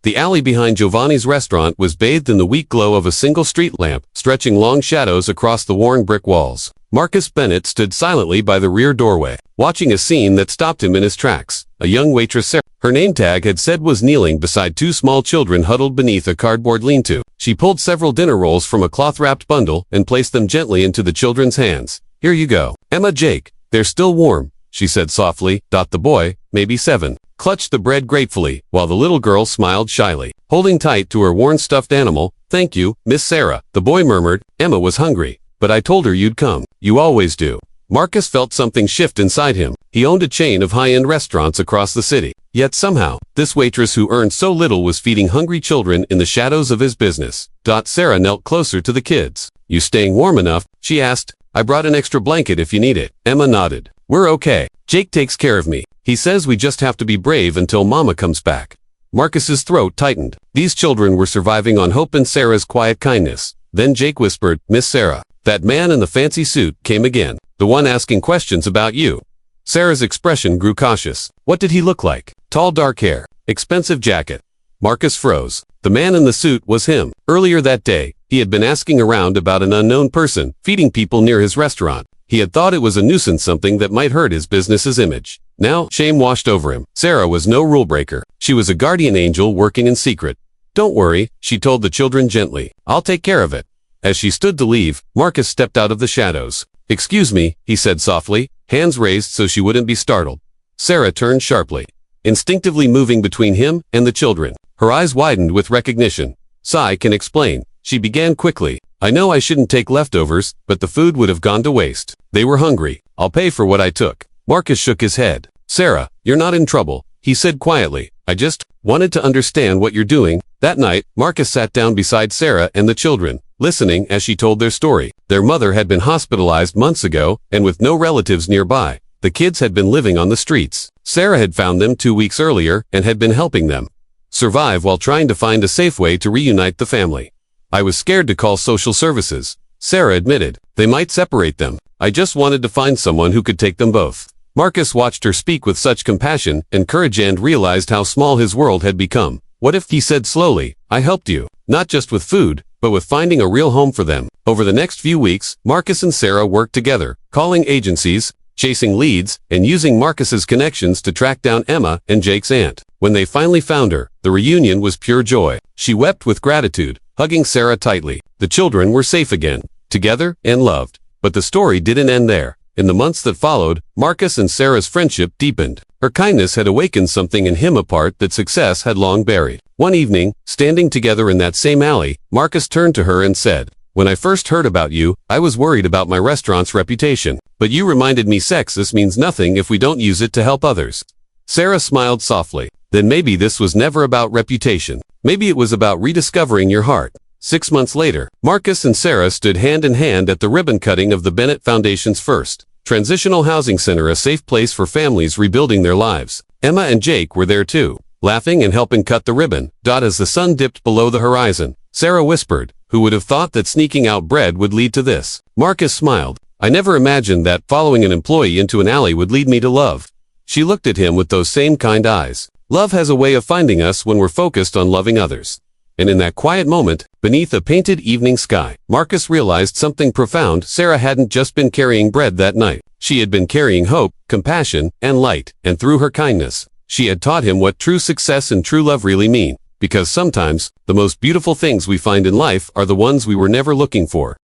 The alley behind Giovanni's restaurant was bathed in the weak glow of a single street lamp, stretching long shadows across the worn brick walls. Marcus Bennett stood silently by the rear doorway, watching a scene that stopped him in his tracks. A young waitress, Sarah, her name tag had said, was kneeling beside two small children huddled beneath a cardboard lean-to. She pulled several dinner rolls from a cloth-wrapped bundle and placed them gently into the children's hands. "Here you go. Emma, Jake, they're still warm," she said softly. The boy, maybe 7, clutched the bread gratefully, while the little girl smiled shyly, holding tight to her worn stuffed animal. "Thank you, Miss Sarah," the boy murmured. Emma was hungry, but I told her you'd come. "You always do." Marcus felt something shift inside him. He owned a chain of high-end restaurants across the city. Yet somehow, this waitress who earned so little was feeding hungry children in the shadows of his business. Sarah knelt closer to the kids. "You staying warm enough?" she asked. "I brought an extra blanket if you need it." Emma nodded. "We're okay. Jake takes care of me. He says we just have to be brave until Mama comes back." Marcus's throat tightened. These children were surviving on hope and Sarah's quiet kindness. Then Jake whispered, "Miss Sarah, that man in the fancy suit came again. The one asking questions about you." Sarah's expression grew cautious. What did he look like? Tall dark hair. Expensive jacket. Marcus froze. The man in the suit was him. Earlier that day, he had been asking around about an unknown person feeding people near his restaurant. He had thought it was a nuisance, something that might hurt his business's image. Now, shame washed over him. Sarah was no rule breaker. She was a guardian angel working in secret. "Don't worry," she told the children gently. "I'll take care of it." As she stood to leave, Marcus stepped out of the shadows. "Excuse me," he said softly, hands raised so she wouldn't be startled. Sarah turned sharply, instinctively moving between him and the children. Her eyes widened with recognition. "I can explain," she began quickly. "I know I shouldn't take leftovers, but the food would have gone to waste. They were hungry. I'll pay for what I took." Marcus shook his head. "Sarah, you're not in trouble," he said quietly. "I just wanted to understand what you're doing." That night, Marcus sat down beside Sarah and the children, listening as she told their story. Their mother had been hospitalized months ago, and with no relatives nearby, the kids had been living on the streets. Sarah had found them 2 weeks earlier and had been helping them survive while trying to find a safe way to reunite the family. "I was scared to call social services," Sarah admitted. "They might separate them. I just wanted to find someone who could take them both." Marcus watched her speak with such compassion and courage and realized how small his world had become. "What if," he said slowly, "I helped you, not just with food, but with finding a real home for them?" Over the next few weeks, Marcus and Sarah worked together, calling agencies, chasing leads, and using Marcus's connections to track down Emma and Jake's aunt. When they finally found her, the reunion was pure joy. She wept with gratitude, hugging Sarah tightly. The children were safe again, together and loved. But the story didn't end there. In the months that followed, Marcus and Sarah's friendship deepened. Her kindness had awakened something in him, a part that success had long buried. One evening, standing together in that same alley, Marcus turned to her and said, "When I first heard about you, I was worried about my restaurant's reputation. But you reminded me success means nothing if we don't use it to help others." Sarah smiled softly. "Then maybe this was never about reputation. Maybe it was about rediscovering your heart." 6 months later, Marcus and Sarah stood hand in hand at the ribbon cutting of the Bennett Foundation's first transitional housing center, a safe place for families rebuilding their lives. Emma and Jake were there too, laughing and helping cut the ribbon. As the sun dipped below the horizon, Sarah whispered, "Who would have thought that sneaking out bread would lead to this?" Marcus smiled. "I never imagined that following an employee into an alley would lead me to love." She looked at him with those same kind eyes. Love has a way of finding us when we're focused on loving others. And in that quiet moment, beneath a painted evening sky, Marcus realized something profound. Sarah hadn't just been carrying bread that night. She had been carrying hope, compassion, and light. And through her kindness, she had taught him what true success and true love really mean. Because sometimes, the most beautiful things we find in life are the ones we were never looking for.